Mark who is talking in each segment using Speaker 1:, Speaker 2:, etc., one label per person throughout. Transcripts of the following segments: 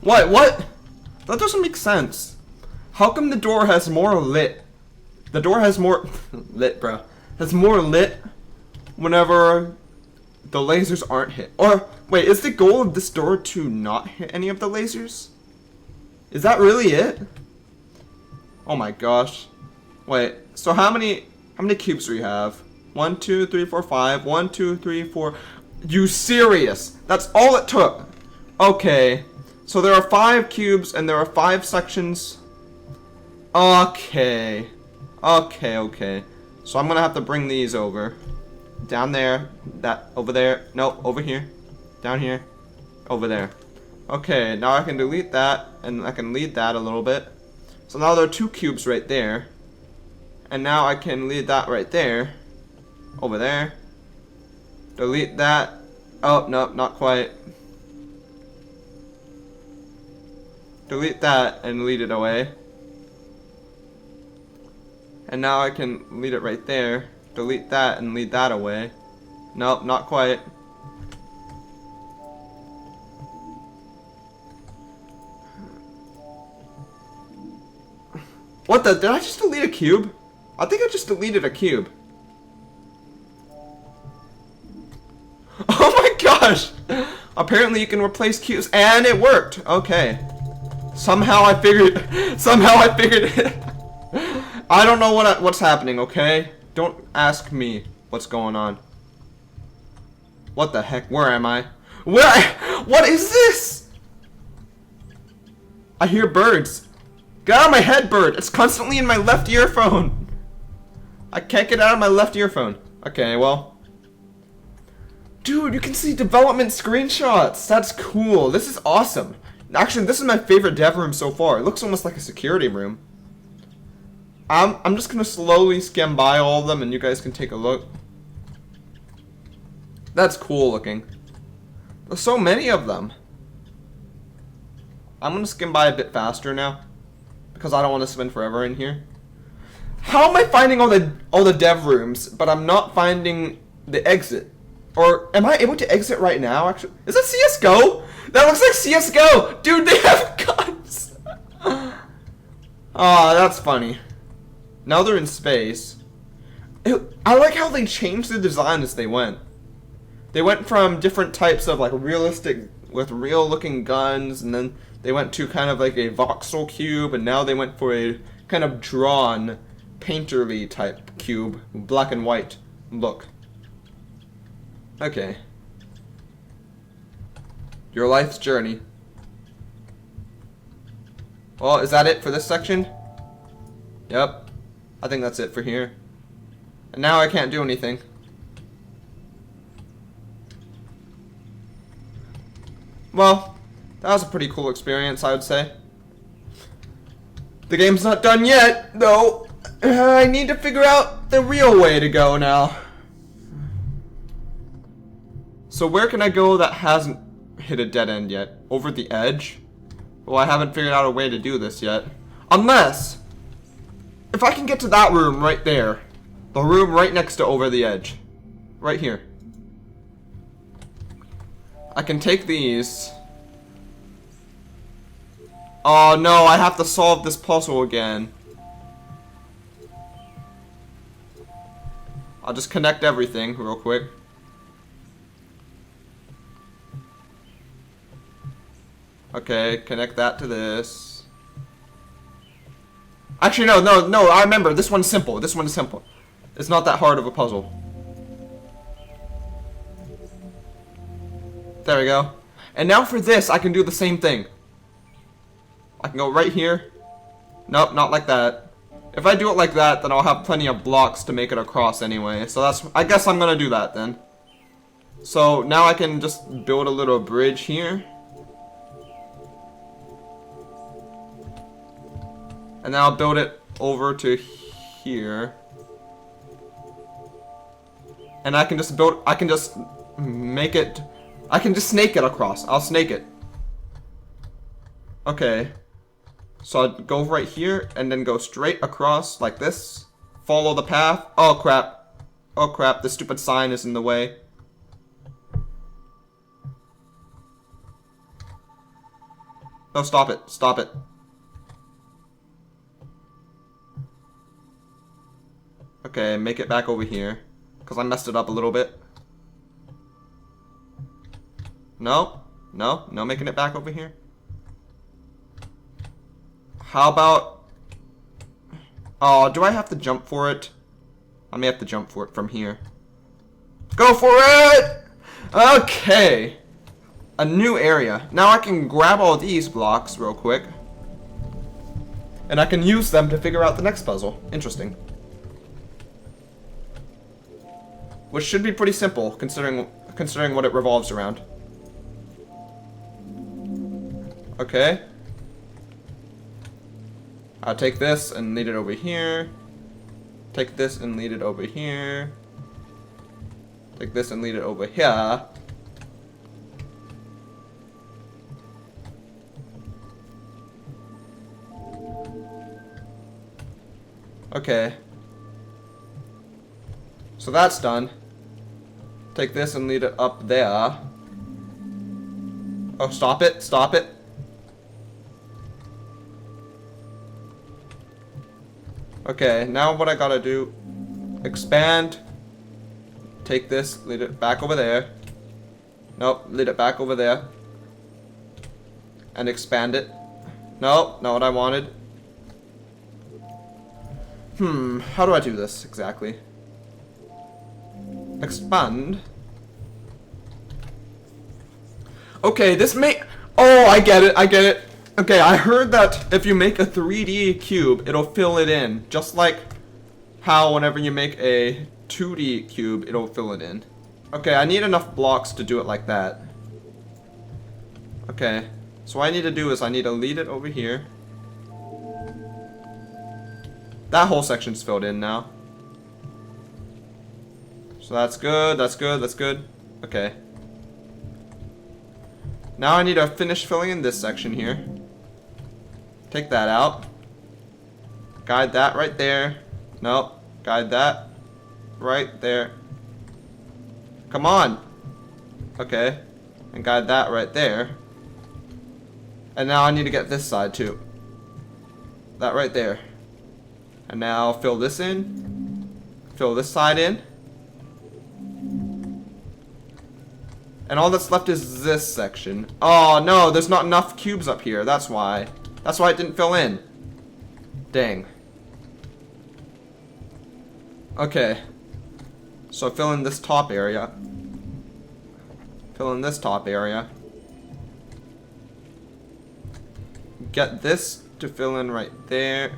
Speaker 1: What? That doesn't make sense. How come the door has more lit? The door has more lit, bro. Has more lit whenever the lasers aren't hit. Or wait, is the goal of this door to not hit any of the lasers? Is that really it? Oh my gosh. Wait, so how many cubes do we have? 1, 2, 3, 4, 5. 1, 2, 3, 4. You serious? That's all it took. Okay. So there are 5 cubes and there are 5 sections. Okay. Okay. So I'm gonna have to bring these over. Down there. That over there. No, over here. Down here. Over there. Okay, now I can delete that and I can lead that a little bit. So now there are 2 cubes right there. And now I can lead that right there. Over there. Delete that. Oh, no, not quite. Delete that and lead it away. And now I can lead it right there. Delete that and lead that away. Nope, not quite. What the? Did I just delete a cube? I think I just deleted a cube. Oh my gosh! Apparently you can replace cubes, and it worked. Okay. Somehow I figured it. I don't know what's happening, okay? Don't ask me what's going on. What the heck? Where am I? What is this? I hear birds. Get out of my head, bird! It's constantly in my left earphone. I can't get out of my left earphone. Okay, well. Dude, you can see development screenshots. That's cool. This is awesome. Actually, this is my favorite dev room so far. It looks almost like a security room. I'm just gonna slowly skim by all of them and you guys can take a look. That's cool looking. There's so many of them. I'm gonna skim by a bit faster now because I don't want to spend forever in here. How am I finding all the dev rooms, but I'm not finding the exit? Or am I able to exit right now? Actually, is that CS:GO? That looks like CS:GO, dude. They have guns. Ah, that's funny. Now they're in space. I like how they changed the design as they went. They went from different types of like realistic with real looking guns, and then they went to kind of like a voxel cube, and now they went for a kind of drawn, painterly type cube, black and white look. Okay. Your life's journey. Well, is that it for this section? Yep. I think that's it for here. And now I can't do anything. Well, that was a pretty cool experience, I would say. The game's not done yet, though. I need to figure out the real way to go now. So where can I go that hasn't hit a dead end yet? Over the edge? Well, I haven't figured out a way to do this yet. Unless, if I can get to that room right there. The room right next to over the edge. Right here. I can take these. Oh no, I have to solve this puzzle again. I'll just connect everything real quick. Okay, connect that to this. Actually, no, I remember. This one's simple. This one's simple. It's not that hard of a puzzle. There we go. And now for this, I can do the same thing. I can go right here. Nope, not like that. If I do it like that, then I'll have plenty of blocks to make it across anyway. So I guess I'm gonna do that then. So now I can just build a little bridge here. And then I'll build it over to here. And I can just make it, I can just snake it across. I'll snake it. Okay. So I'll go right here and then go straight across like this. Follow the path. Oh crap. Oh crap, the stupid sign is in the way. Oh, stop it. Stop it. Okay, make it back over here. Because I messed it up a little bit. No. No. No making it back over here. How about... Oh, do I have to jump for it? I may have to jump for it from here. Go for it! Okay. A new area. Now I can grab all these blocks real quick. And I can use them to figure out the next puzzle. Interesting. Which should be pretty simple, considering what it revolves around. Okay. I'll take this and lead it over here. Take this and lead it over here. Take this and lead it over here. Okay. So that's done. Take this and lead it up there. Oh, stop it. Stop it. Okay, now what I gotta do, expand, take this, lead it back over there. Nope, lead it back over there. And expand it. Nope, not what I wanted. How do I do this exactly? Expand. Okay, this may... Oh, I get it, I get it. Okay, I heard that if you make a 3D cube, it'll fill it in. Just like how whenever you make a 2D cube, it'll fill it in. Okay, I need enough blocks to do it like that. Okay, so what I need to do is I need to lead it over here. That whole section's filled in now. So that's good, that's good, that's good. Okay. Now I need to finish filling in this section here. Take that out. Guide that right there. Nope. Guide that right there. Come on. Okay. And guide that right there. And now I need to get this side too. That right there. And now fill this in. Fill this side in. And all that's left is this section. Oh no, there's not enough cubes up here. That's why. That's why it didn't fill in. Dang. Okay. So fill in this top area. Fill in this top area. Get this to fill in right there.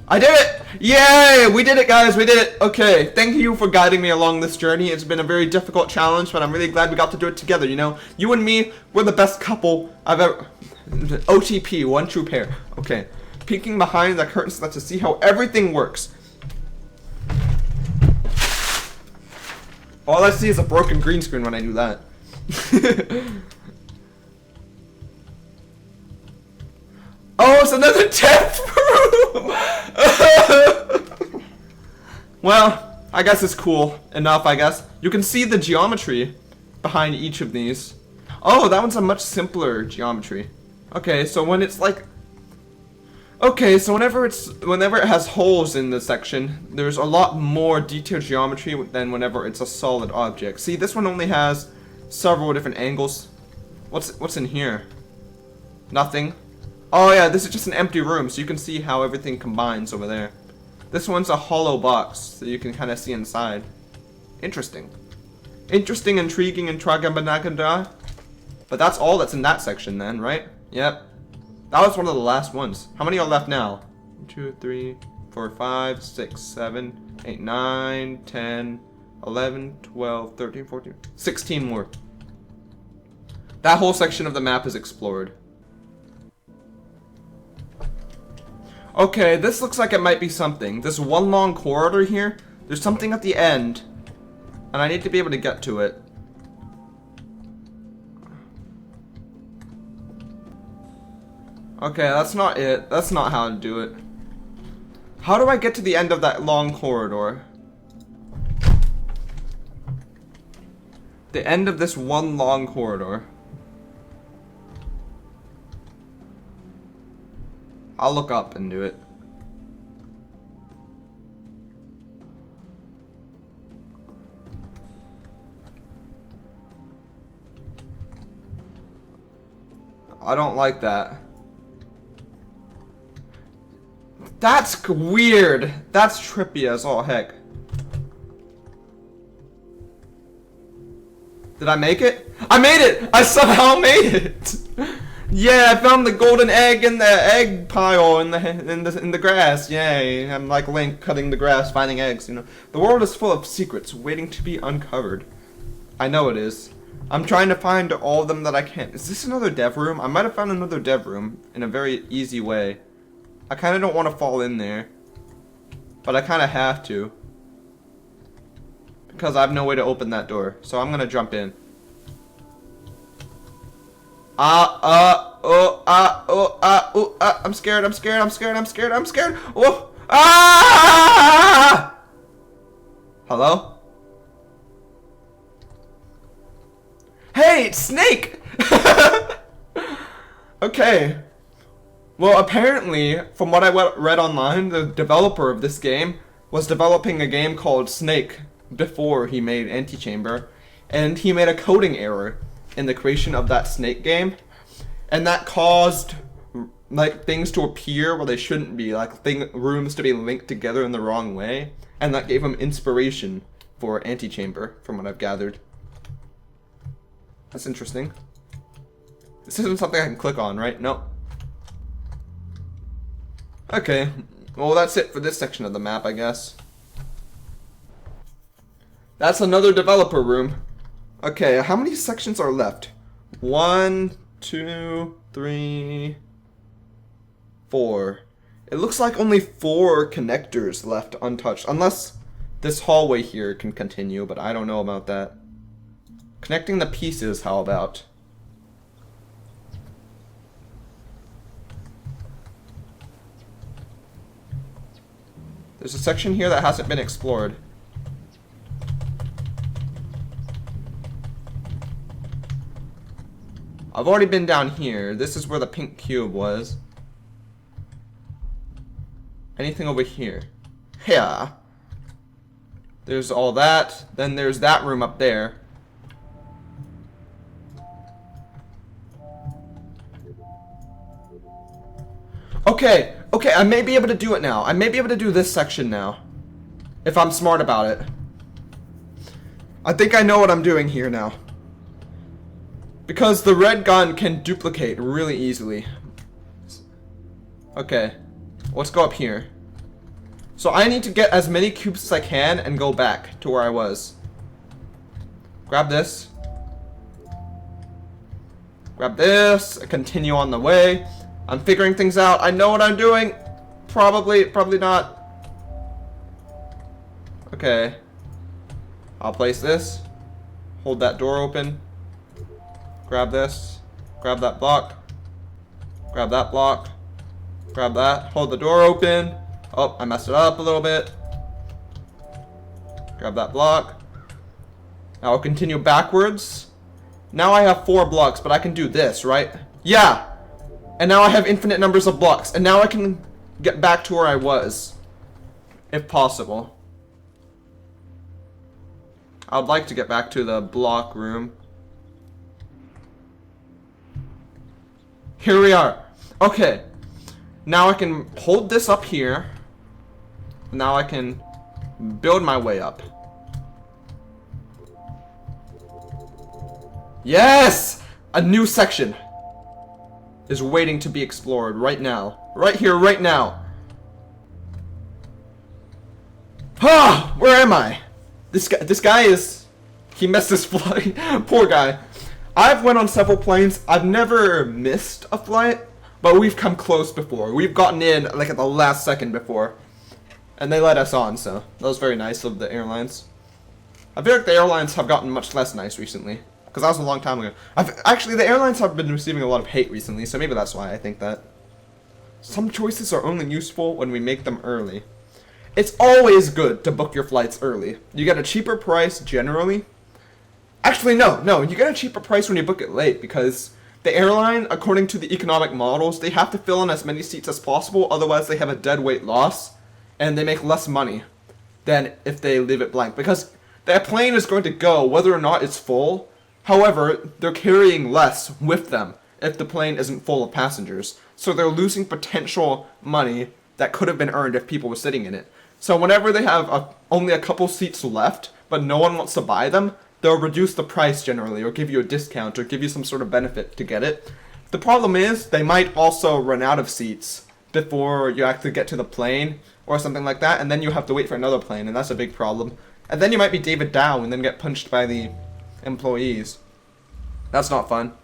Speaker 1: I did it! Yay! We did it, guys. We did it. Okay. Thank you for guiding me along this journey. It's been a very difficult challenge, but I'm really glad we got to do it together, you know? You and me, we're the best couple I've ever... OTP, one true pair. Okay. Peeking behind the curtains to see how everything works. All I see is a broken green screen when I do that. Oh, it's another tap room! Well, I guess it's cool enough, I guess. You can see the geometry behind each of these. Oh, that one's a much simpler geometry. Okay, so when it's like... Okay, so whenever it has holes in the section, there's a lot more detailed geometry than whenever it's a solid object. See, this one only has several different angles. What's in here? Nothing. Oh yeah, this is just an empty room, so you can see how everything combines over there. This one's a hollow box, so you can kind of see inside. Interesting. Interesting, intriguing, and tragabanaganda. But that's all that's in that section then, right? Yep. That was one of the last ones. How many are left now? 1, 2, 3, 4, 5, 6, 7, 8, 9, 10, 11, 12, 13, 14, 16 more. That whole section of the map is explored. Okay, this looks like it might be something. This one long corridor here, there's something at the end, and I need to be able to get to it. Okay, that's not it. That's not how to do it. How do I get to the end of that long corridor? The end of this one long corridor. I'll look up and do it. I don't like that. That's weird. That's trippy as all heck. Did I make it? I made it! I somehow made it! Yeah, I found the golden egg in the egg pile in the grass. Yay! I'm like Link cutting the grass, finding eggs. You know, the world is full of secrets waiting to be uncovered. I know it is. I'm trying to find all of them that I can. Is this another dev room? I might have found another dev room in a very easy way. I kind of don't want to fall in there, but I kind of have to because I have no way to open that door. So I'm gonna jump in. I'm scared. I'm scared. I'm scared. I'm scared. I'm scared. Oh! Ah! Hello? Hey, it's Snake! Okay. Well, apparently, from what I read online, the developer of this game was developing a game called Snake before he made Antichamber, and he made a coding error in the creation of that Snake game, and that caused like things to appear where they shouldn't be, like rooms to be linked together in the wrong way, and that gave him inspiration for Antichamber, from what I've gathered. That's interesting. This isn't something I can click on, right? Nope. Okay, well that's it for this section of the map, I guess. That's another developer room. Okay, how many sections are left? 1, 2, 3, 4. It looks like only 4 connectors left untouched, unless this hallway here can continue, but I don't know about that. Connecting the pieces, how about? There's a section here that hasn't been explored. I've already been down here. This is where the pink cube was. Anything over here? Yeah. There's all that. Then there's that room up there. Okay, I may be able to do it now. I may be able to do this section now. If I'm smart about it. I think I know what I'm doing here now. Because the red gun can duplicate really easily. Okay, let's go up here. So I need to get as many cubes as I can and go back to where I was. Grab this. Grab this, continue on the way. I'm figuring things out. I know what I'm doing. Probably not. Okay. I'll place this. Hold that door open. Grab this. Grab that block. Grab that block. Grab that. Hold the door open. Oh, I messed it up a little bit. Grab that block. Now I'll continue backwards. Now I have 4 blocks, but I can do this, right? Yeah! And now I have infinite numbers of blocks. And now I can get back to where I was. If possible. I would like to get back to the block room. Here we are. Okay. Now I can hold this up here. Now I can build my way up. Yes! A new section is waiting to be explored right now. Right here, right now. Ah! Where am I? This guy is... He messed his flight. Poor guy. I've went on several planes. I've never missed a flight, but we've come close before. We've gotten in like at the last second before. And they let us on, so that was very nice of the airlines. I feel like the airlines have gotten much less nice recently. Because that was a long time ago. Actually, the airlines have been receiving a lot of hate recently, so maybe that's why I think that. Some choices are only useful when we make them early. It's always good to book your flights early. You get a cheaper price generally. Actually, no, you get a cheaper price when you book it late, because The airline, according to the economic models, they have to fill in as many seats as possible, otherwise they have a dead weight loss, and they make less money than if they leave it blank. Because that plane is going to go whether or not it's full. However, they're carrying less with them if the plane isn't full of passengers. So they're losing potential money that could have been earned if people were sitting in it. So whenever they have only a couple seats left, but no one wants to buy them, they'll reduce the price generally, or give you a discount, or give you some sort of benefit to get it. The problem is, they might also run out of seats before you actually get to the plane, or something like that, and then you have to wait for another plane, and that's a big problem. And then you might be David Dow, and then get punched by the employees. That's not fun.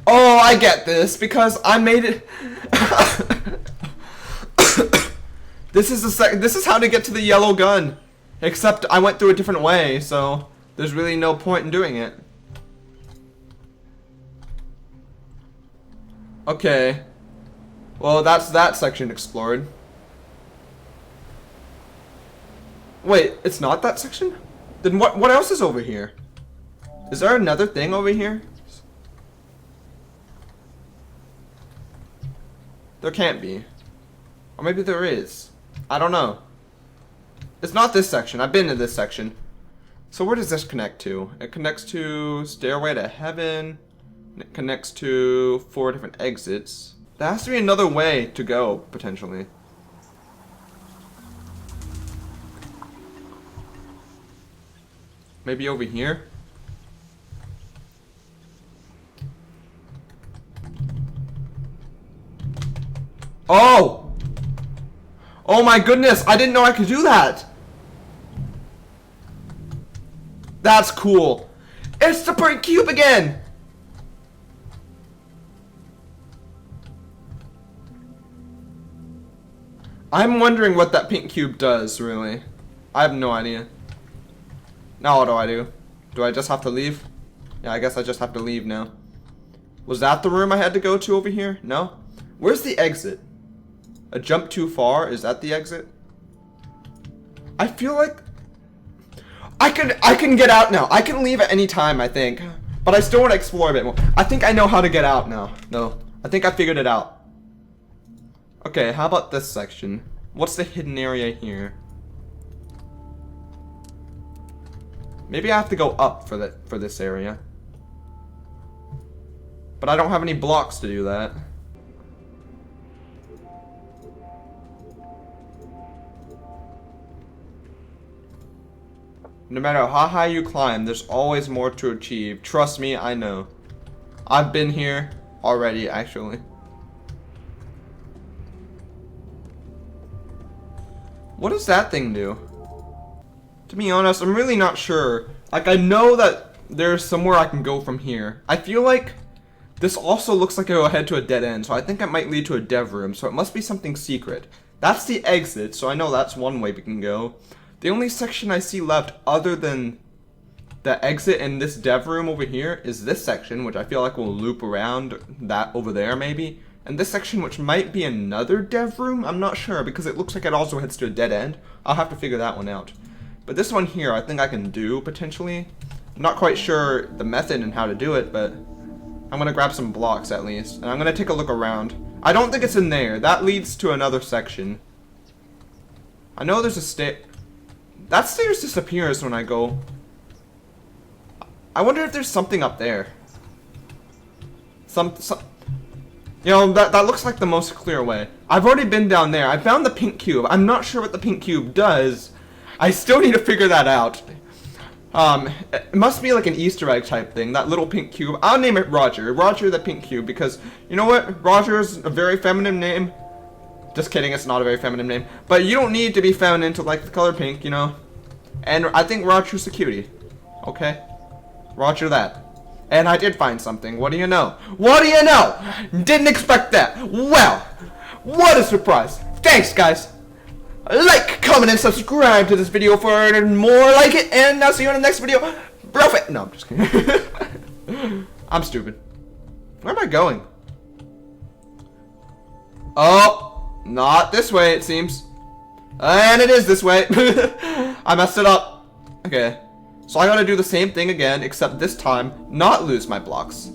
Speaker 1: Oh, I get this, because I made it... This is how to get to the yellow gun. Except I went through a different way, so there's really no point in doing it. Okay. Well, that's that section explored. Wait, it's not that section? Then what else is over here? Is there another thing over here? There can't be. Or maybe there is. I don't know. It's not this section. I've been to this section. So where does this connect to? It connects to Stairway to Heaven. It connects to 4 different exits. There has to be another way to go, potentially. Maybe over here? Oh! Oh my goodness, I didn't know I could do that! That's cool. It's the pink cube again! I'm wondering what that pink cube does, really. I have no idea. Now what do I do? Do I just have to leave? Yeah, I guess I just have to leave now. Was that the room I had to go to over here? No? Where's the exit? A jump too far? Is that the exit? I feel like I can get out now. I can leave at any time, I think. But I still want to explore a bit more. I think I know how to get out now. No. I think I figured it out. Okay, how about this section? What's the hidden area here? Maybe I have to go up for this area. But I don't have any blocks to do that. No matter how high you climb, there's always more to achieve. Trust me, I know. I've been here already, actually. What does that thing do? To be honest, I'm really not sure. Like, I know that there's somewhere I can go from here. I feel like this also looks like it'll head to a dead end, so I think it might lead to a dev room, so it must be something secret. That's the exit, so I know that's one way we can go. The only section I see left other than the exit in this dev room over here is this section, which I feel like will loop around that over there maybe. And this section, which might be another dev room, I'm not sure, because it looks like it also heads to a dead end. I'll have to figure that one out. But this one here, I think I can do, potentially. I'm not quite sure the method and how to do it, but I'm going to grab some blocks at least. And I'm going to take a look around. I don't think it's in there. That leads to another section. I know there's a stair. That stairs disappears when I go. I wonder if there's something up there. Some you know, that looks like the most clear way. I've already been down there. I found the pink cube. I'm not sure what the pink cube does. I still need to figure that out. It must be like an Easter egg type thing, that little pink cube. I'll name it Roger. Roger the pink cube, because, you know what? Roger is a very feminine name. Just kidding, it's not a very feminine name. But you don't need to be feminine to like the color pink, you know? And I think Roger's a cutie. Okay? Roger that. And I did find something. What do you know? What do you know? Didn't expect that. Well, what a surprise. Thanks, guys. Like, comment, and subscribe to this video for more like it. And I'll see you in the next video. Profit. No, I'm just kidding. I'm stupid. Where am I going? Oh, not this way, it seems. And it is this way. I messed it up. Okay. So I gotta do the same thing again, except this time, not lose my blocks.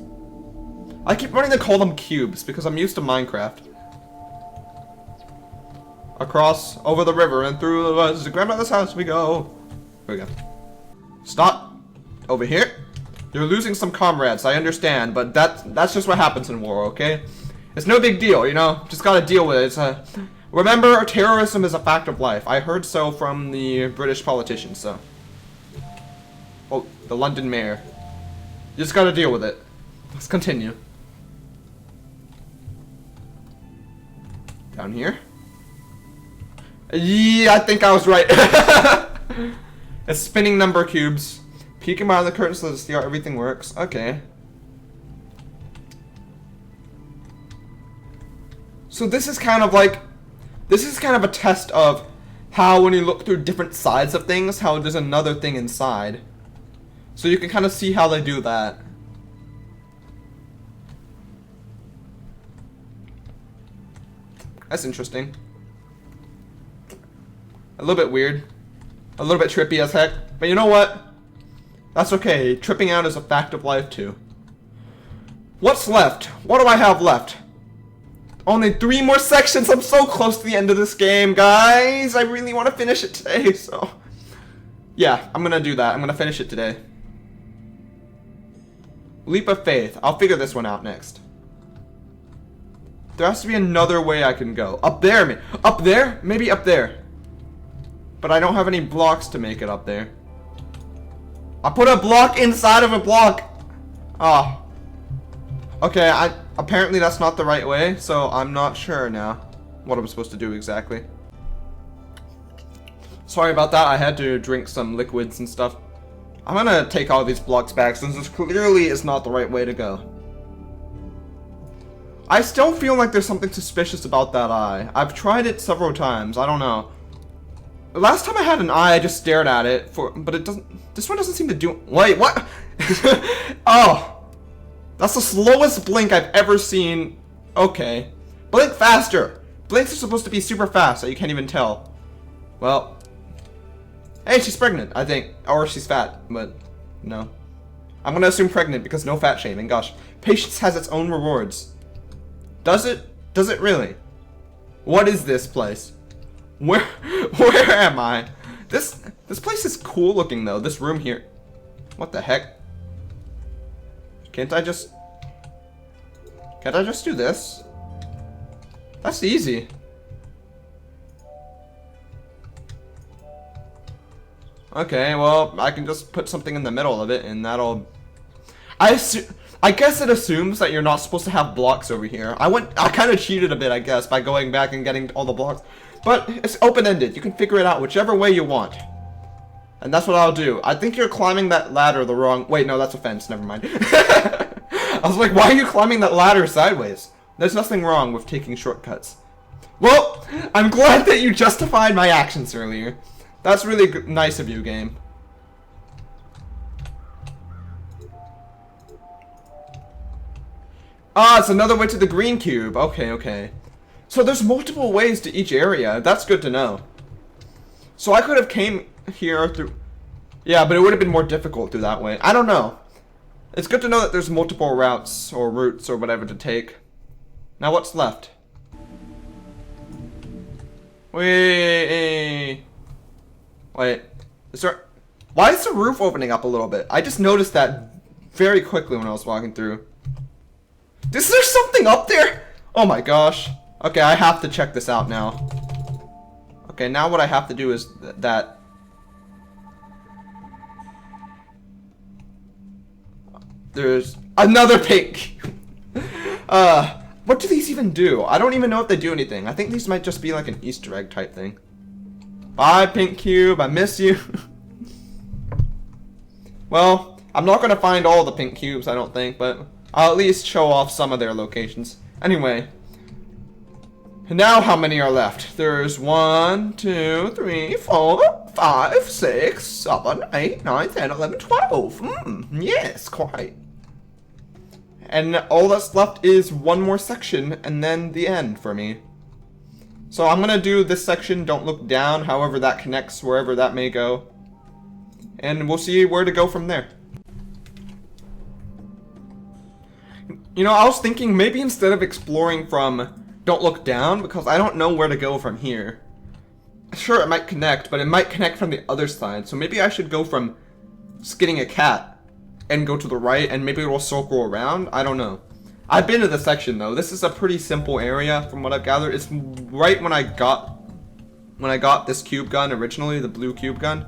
Speaker 1: I keep wanting to call them cubes, because I'm used to Minecraft. Across, over the river, and through the woods, to grandmother's house we go. Here we go. Stop. Over here. You're losing some comrades, I understand, but that's just what happens in war, okay? It's no big deal, you know? Just gotta deal with it. Remember, terrorism is a fact of life. I heard so from the British politicians, so. Oh, the London mayor. You just gotta deal with it. Let's continue. Down here. Yeah, I think I was right. It's spinning number cubes. Peeking behind the curtains to see how everything works. Okay. So this is kind of like, this is kind of a test of how when you look through different sides of things, how there's another thing inside. So you can kind of see how they do that. That's interesting. A little bit weird. A little bit trippy as heck. But you know what? That's okay. Tripping out is a fact of life too. What's left? What do I have left? Only 3 more sections. I'm so close to the end of this game, guys. I really want to finish it today, so. Yeah, I'm gonna do that. I'm gonna finish it today. Leap of faith. I'll figure this one out next. There has to be another way I can go. Up there, up there? Maybe up there. But I don't have any blocks to make it up there. I put a block inside of a block. Ah. Oh. Okay, apparently that's not the right way, so I'm not sure now what I'm supposed to do exactly. Sorry about that, I had to drink some liquids and stuff. I'm gonna take all these blocks back since this clearly is not the right way to go. I still feel like there's something suspicious about that eye. I've tried it several times, I don't know. The last time I had an eye, I just stared at it but it doesn't, this one doesn't seem to do, wait, what? Oh, that's the slowest blink I've ever seen. Okay, blink faster. Blinks are supposed to be super fast, so you can't even tell. Well, hey, she's pregnant, I think, or she's fat, but no. I'm gonna assume pregnant because no fat shaming, gosh. Patience has its own rewards. Does it? Does it really? What is this place? Where am I? This place is cool looking though. This room here. What the heck? Can't I just do this? That's easy. Okay, well, I can just put something in the middle of it and that'll I guess it assumes that you're not supposed to have blocks over here. I kind of cheated a bit, I guess, by going back and getting all the blocks. But it's open-ended. You can figure it out whichever way you want. And that's what I'll do. I think you're climbing that ladder the wrong... Wait, no, that's a fence. Never mind. I was like, why are you climbing that ladder sideways? There's nothing wrong with taking shortcuts. Well, I'm glad that you justified my actions earlier. That's really nice of you, game. Ah, it's another way to the green cube. Okay, okay. So there's multiple ways to each area. That's good to know. So I could have came here through... Yeah, but it would have been more difficult through that way. I don't know. It's good to know that there's multiple routes or routes or whatever to take. Now what's left? Wait. Is there... Why is the roof opening up a little bit? I just noticed that very quickly when I was walking through. Is there something up there? Oh my gosh. Okay, I have to check this out now. Okay, now what I have to do is that... There's another pink. What do these even do? I don't even know if they do anything. I think these might just be like an Easter egg type thing. Bye, pink cube. I miss you. Well, I'm not gonna find all the pink cubes, I don't think, but I'll at least show off some of their locations. Anyway. Now how many are left? There's 1, 2, 3, 4, 5, 6, 7, 8, 9, 10, 11, 12. Yes, quite. And all that's left is one more section and then the end for me. So I'm gonna do this section, don't look down, however that connects wherever that may go. and we'll see where to go from there. You know, I was thinking maybe instead of exploring from Don't Look Down, because I don't know where to go from here. Sure, it might connect, but it might connect from the other side, so maybe I should go from Skinning a Cat and go to the right, and maybe it will circle around. I don't know. I've been to the section though. This is a pretty simple area from what I've gathered. It's right when I got this cube gun originally, the blue cube gun.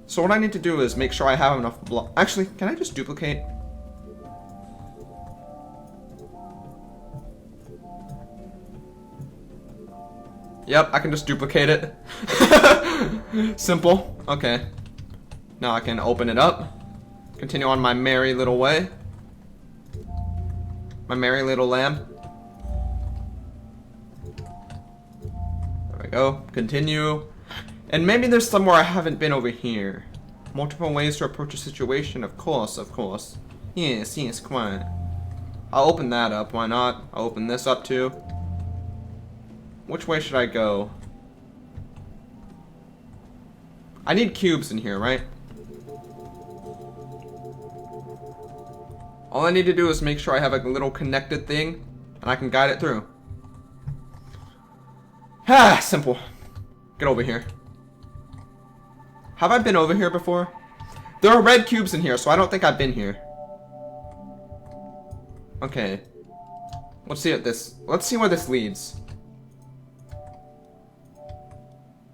Speaker 1: So what I need to do is make sure I have enough block. Actually, can I just duplicate? Yep, I can just duplicate it. Simple. Okay. Now I can open it up. Continue on my merry little way. My merry little lamb. There we go. Continue. And maybe there's somewhere I haven't been over here. Multiple ways to approach a situation. Of course, of course. Yes, yes, quite. I'll open that up. Why not? I'll open this up too. Which way should I go? I need cubes in here, right? All I need to do is make sure I have a little connected thing, and I can guide it through. Ah, simple. Get over here. Have I been over here before? There are red cubes in here, so I don't think I've been here. Okay. Let's see where this leads.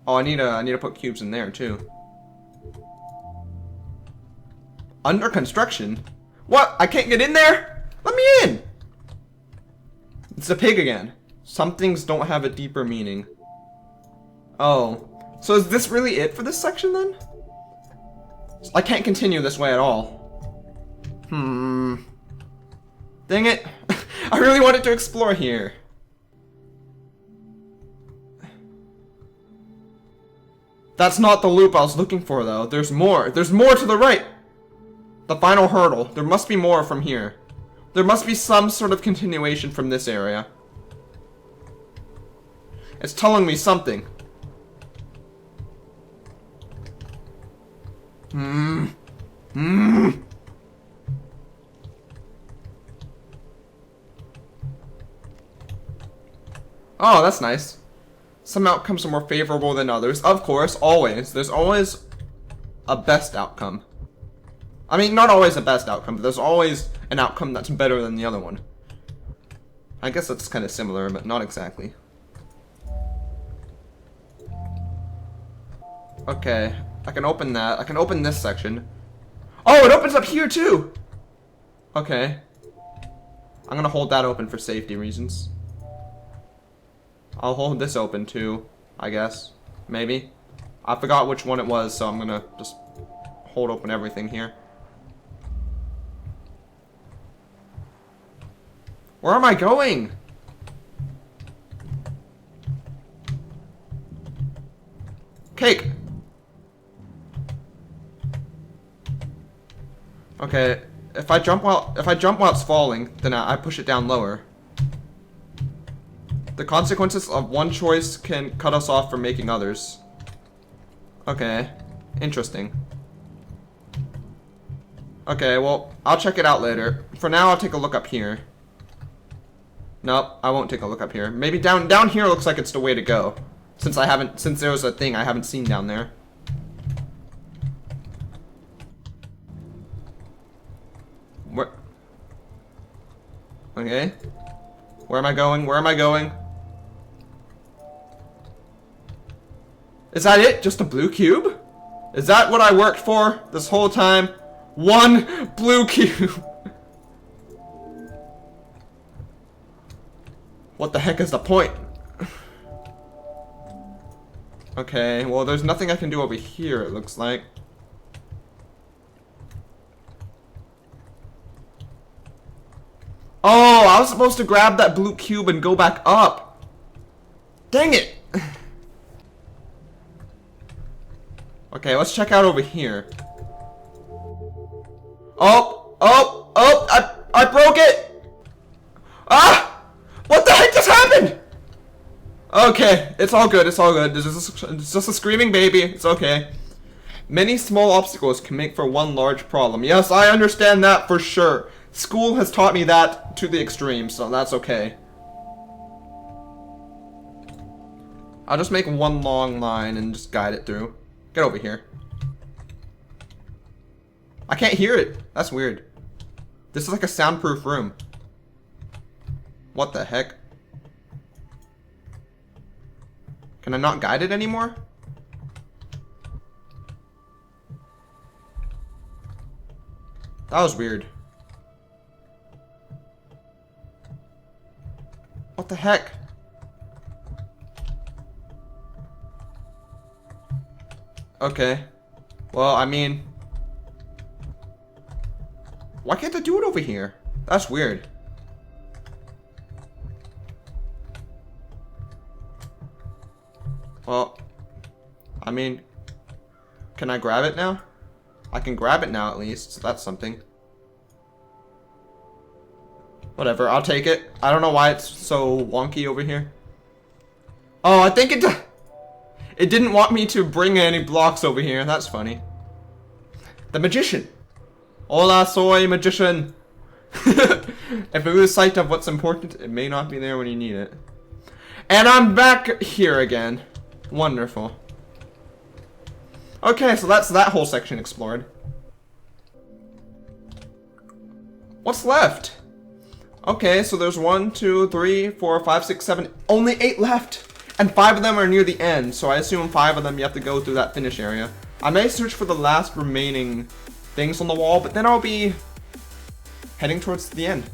Speaker 1: Oh, I need to put cubes in there too. Under construction? What? I can't get in there? Let me in! It's a pig again. Some things don't have a deeper meaning. Oh. So is this really it for this section then? I can't continue this way at all. Dang it. I really wanted to explore here. That's not the loop I was looking for, though. There's more. There's more to the right. The final hurdle. There must be more from here. There must be some sort of continuation from this area. It's telling me something. Oh, that's nice. Some outcomes are more favorable than others. Of course, always. There's always a best outcome. I mean, not always a best outcome, but there's always an outcome that's better than the other one. I guess that's kind of similar, but not exactly. Okay, I can open that. I can open this section. Oh, it opens up here too! Okay. I'm gonna hold that open for safety reasons. I'll hold this open too, I guess. Maybe. I forgot which one it was, so I'm gonna just hold open everything here. Where am I going? Cake! Okay, if I jump while it's falling, then I push it down lower. The consequences of one choice can cut us off from making others. Okay, interesting. Okay, well, I'll check it out later. For now, I'll take a look up here. Nope, I won't take a look up here. Maybe down here looks like it's the way to go. Since there was a thing I haven't seen down there. Where? Okay. Where am I going? Where am I going? Is that it? Just a blue cube? Is that what I worked for this whole time? One blue cube. What the heck is the point? Okay, well there's nothing I can do over here, it looks like. Oh, I was supposed to grab that blue cube and go back up. Dang it! Okay, let's check out over here. Oh, I broke it! Ah! What the heck just happened? Okay, it's all good, it's all good. It's just a screaming baby, it's okay. Many small obstacles can make for one large problem. Yes, I understand that for sure. School has taught me that to the extreme, so that's okay. I'll just make one long line and just guide it through. Get over here. I can't hear it. That's weird. This is like a soundproof room. What the heck? Can I not guide it anymore? That was weird. What the heck? Okay. Well, I mean... Why can't I do it over here? That's weird. Well, I mean... Can I grab it now? I can grab it now at least, so that's something. Whatever, I'll take it. I don't know why it's so wonky over here. Oh, I think it didn't want me to bring any blocks over here. That's funny. The magician. Hola, soy magician. If we lose sight of what's important, it may not be there when you need it. And I'm back here again. Wonderful. Okay, so that's that whole section explored. What's left? Okay, so there's 1, 2, 3, 4, 5, 6, 7, only 8 left! And 5 of them are near the end, so I assume 5 of them you have to go through that finish area. I may search for the last remaining things on the wall, but then I'll be heading towards the end.